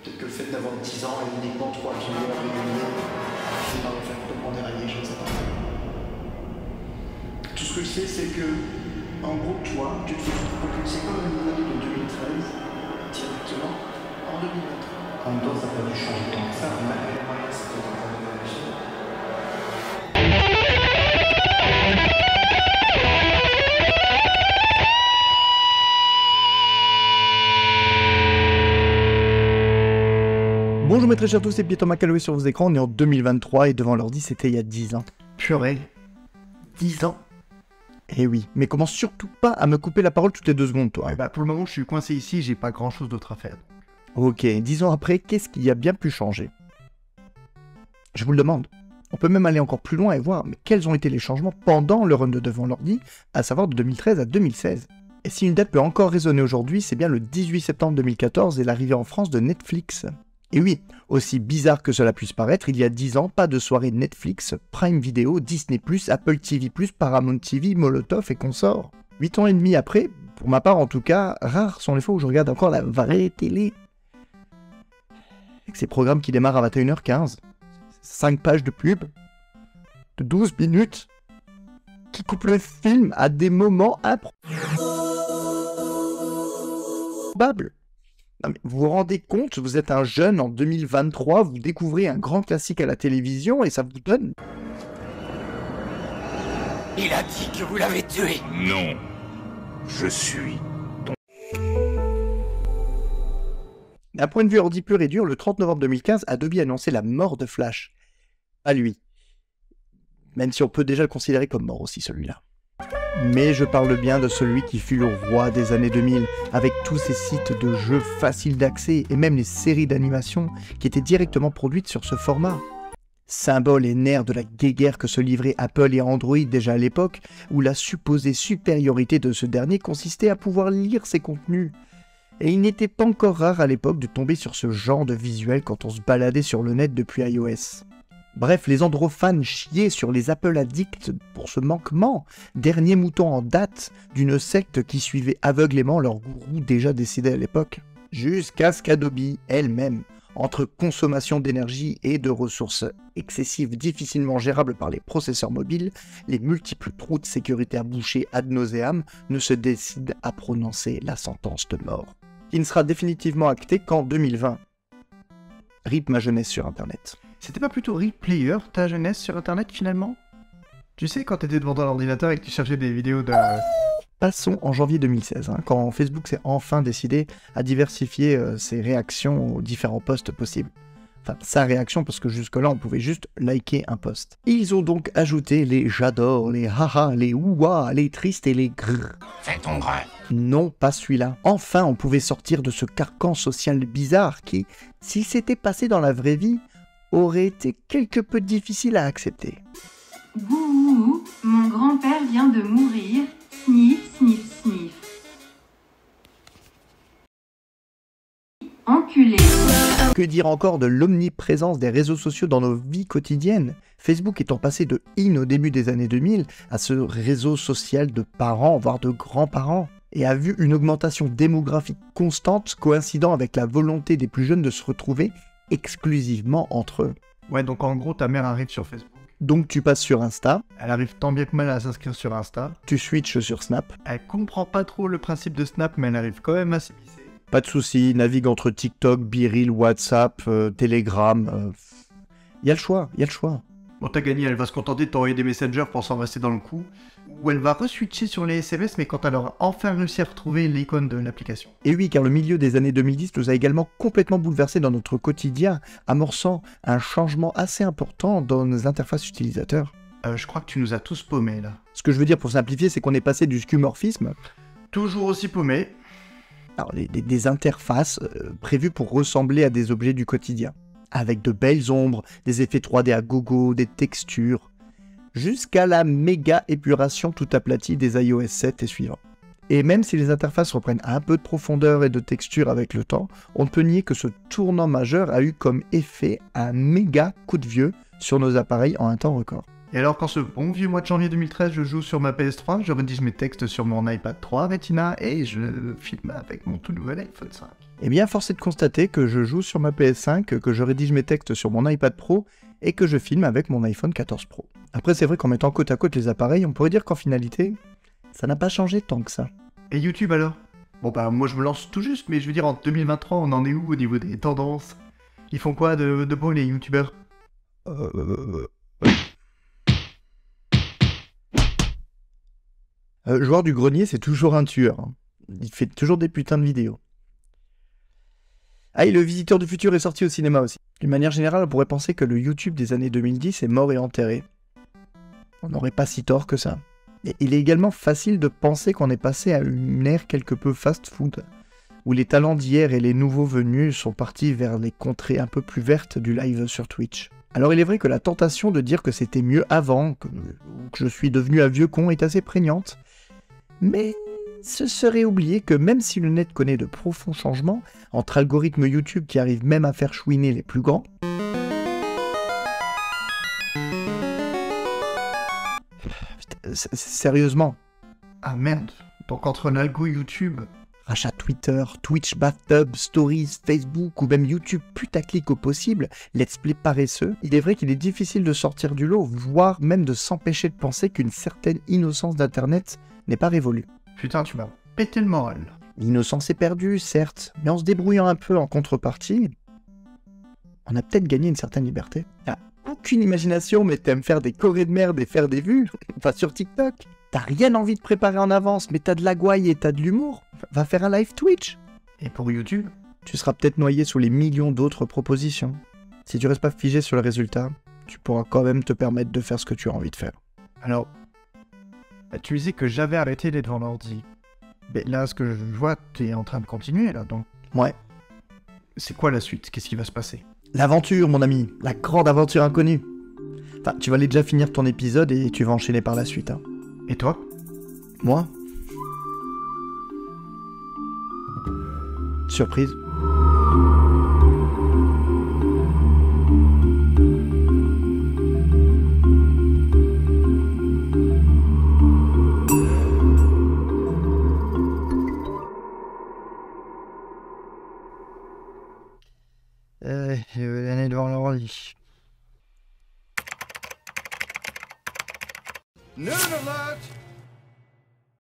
Peut-être que le fait d'avoir 10 ans et uniquement 3 viewers réguliers finit par me faire complètement dérailler, je ne sais pas. Tout ce que je sais, c'est que, en gros, toi, tu te fais propulser comme une minute de 2013, directement en 2023. En même temps, ça n'a pas dû changer tant que ça, malgré les moyens, c'est peut-être en train de vérifier. Bonjour mes très chers tous, c'est Pierre Thomas Calloway sur vos écrans, on est en 2023 et devant l'ordi c'était il y a 10 ans. Purée, 10 ans. Eh oui, mais commence surtout pas à me couper la parole toutes les 2 secondes toi. Bah pour le moment je suis coincé ici, j'ai pas grand chose d'autre à faire. Ok, 10 ans après, qu'est-ce qui a bien pu changer? Je vous le demande. On peut même aller encore plus loin et voir, mais quels ont été les changements pendant le run de devant l'ordi, à savoir de 2013 à 2016. Et si une date peut encore résonner aujourd'hui, c'est bien le 18 septembre 2014 et l'arrivée en France de Netflix. Et oui, aussi bizarre que cela puisse paraître, il y a 10 ans, pas de soirée Netflix, Prime Video, Disney+, Apple TV+, Paramount TV, Molotov et consorts. 8 ans et demi après, pour ma part en tout cas, rares sont les fois où je regarde encore la vraie télé. Avec ces programmes qui démarrent à 21h15, 5 pages de pub, de 12 minutes, qui coupent le film à des moments improbables. Non mais vous vous rendez compte, vous êtes un jeune en 2023, vous découvrez un grand classique à la télévision et ça vous donne... Il a dit que vous l'avez tué. Non, je suis. D'un point de vue ordi pur et dur, le 30 novembre 2015, Adobe a annoncé la mort de Flash. À lui. Même si on peut déjà le considérer comme mort aussi celui-là. Mais je parle bien de celui qui fut le roi des années 2000, avec tous ces sites de jeux faciles d'accès et même les séries d'animation qui étaient directement produites sur ce format. Symbole et nerf de la guéguerre que se livraient Apple et Android déjà à l'époque, où la supposée supériorité de ce dernier consistait à pouvoir lire ses contenus. Et il n'était pas encore rare à l'époque de tomber sur ce genre de visuel quand on se baladait sur le net depuis iOS. Bref, les androphanes chiaient sur les Apple addicts pour ce manquement, dernier mouton en date d'une secte qui suivait aveuglément leur gourou déjà décédé à l'époque. Jusqu'à ce qu'Adobe elle-même, entre consommation d'énergie et de ressources excessives difficilement gérables par les processeurs mobiles, les multiples trous de sécurité à boucher ad nauseam, ne se décide à prononcer la sentence de mort, qui ne sera définitivement actée qu'en 2020. RIP ma jeunesse sur Internet. C'était pas plutôt Replayer, ta jeunesse sur internet finalement? Tu sais, quand t'étais devant ton ordinateur et que tu cherchais des vidéos de... Passons en janvier 2016, quand Facebook s'est enfin décidé à diversifier ses réactions aux différents posts possibles. Enfin, sa réaction, parce que jusque-là, on pouvait juste liker un post. Ils ont donc ajouté les j'adore, les haha, les ouah, les tristes et les grrr. Fais ton grain. Non, pas celui-là. Enfin, on pouvait sortir de ce carcan social bizarre qui, s'il s'était passé dans la vraie vie, aurait été quelque peu difficile à accepter. Bouh, mon grand-père vient de mourir. Sniff, sniff, sniff. Enculé. Que dire encore de l'omniprésence des réseaux sociaux dans nos vies quotidiennes? Facebook étant passé de in au début des années 2000 à ce réseau social de parents, voire de grands-parents, et a vu une augmentation démographique constante coïncidant avec la volonté des plus jeunes de se retrouver exclusivement entre eux. Ouais, donc en gros, ta mère arrive sur Facebook. Donc tu passes sur Insta, Elle arrive tant bien que mal à s'inscrire sur Insta. tu switches sur Snap, Elle comprend pas trop le principe de Snap, mais elle arrive quand même à s'immiscer. pas de soucis, navigue entre TikTok, BeReal, WhatsApp, Telegram. Y a le choix, y a le choix. Bon, t'as gagné, elle va se contenter de t'envoyer des messengers pour s'en rester dans le coup. Ou elle va re-switcher sur les SMS, mais quand elle aura enfin réussi à retrouver l'icône de l'application. Et oui, car le milieu des années 2010 nous a également complètement bouleversés dans notre quotidien, amorçant un changement assez important dans nos interfaces utilisateurs. Je crois que tu nous as tous paumés, là. Ce que je veux dire pour simplifier, c'est qu'on est passé du skeuomorphisme, Toujours aussi paumés. alors des interfaces prévues pour ressembler à des objets du quotidien, avec de belles ombres, des effets 3D à gogo, des textures, jusqu'à la méga épuration tout aplatie des iOS 7 et suivants. Et même si les interfaces reprennent un peu de profondeur et de texture avec le temps, on ne peut nier que ce tournant majeur a eu comme effet un méga coup de vieux sur nos appareils en un temps record. Et alors, quand ce bon vieux mois de janvier 2013, je joue sur ma PS3, je rédige mes textes sur mon iPad 3 Retina et je filme avec mon tout nouvel iPhone 5. Eh bien, force est de constater que je joue sur ma PS5, que je rédige mes textes sur mon iPad Pro et que je filme avec mon iPhone 14 Pro. Après, c'est vrai qu'en mettant côte à côte les appareils, on pourrait dire qu'en finalité, ça n'a pas changé tant que ça. Et YouTube alors? Bon bah, moi je me lance tout juste, mais je veux dire, en 2023, on en est où au niveau des tendances? Ils font quoi de beau les YouTubeurs? Joueur du grenier, c'est toujours un tueur. Hein. Il fait toujours des putains de vidéos. Ah, et Le Visiteur du Futur est sorti au cinéma aussi. D'une manière générale, on pourrait penser que le YouTube des années 2010 est mort et enterré. On n'aurait pas si tort que ça. Et il est également facile de penser qu'on est passé à une ère quelque peu fast-food, où les talents d'hier et les nouveaux venus sont partis vers les contrées un peu plus vertes du live sur Twitch. Alors il est vrai que la tentation de dire que c'était mieux avant, que je suis devenu un vieux con est assez prégnante, mais ce serait oublier que même si le net connaît de profonds changements, entre algorithmes YouTube qui arrivent même à faire chouiner les plus grands, sérieusement. Ah merde, donc entre un algo YouTube, rachat Twitter, Twitch Bathtub, Stories, Facebook ou même YouTube putaclic au possible, let's play paresseux, il est vrai qu'il est difficile de sortir du lot, voire même de s'empêcher de penser qu'une certaine innocence d'internet n'est pas révolue. Putain, tu m'as pété le moral. L'innocence est perdue, certes, mais en se débrouillant un peu en contrepartie, on a peut-être gagné une certaine liberté. T'as aucune imagination, mais t'aimes faire des chorés de merde et faire des vues, enfin sur TikTok. T'as rien envie de préparer en avance, mais t'as de la gouaille et t'as de l'humour. Va faire un live Twitch. Et pour YouTube, tu seras peut-être noyé sous les millions d'autres propositions. Si tu restes pas figé sur le résultat, tu pourras quand même te permettre de faire ce que tu as envie de faire. Alors, tu disais que j'avais arrêté d'être devant l'ordi. Mais là, ce que je vois, t'es en train de continuer, là, donc. Ouais. C'est quoi la suite? Qu'est-ce qui va se passer? L'aventure, mon ami. La grande aventure inconnue. Enfin, tu vas aller déjà finir ton épisode et tu vas enchaîner par la suite, hein. Et toi? Moi? Surprise. Je vais aller devant l'ordi. Nerd alert!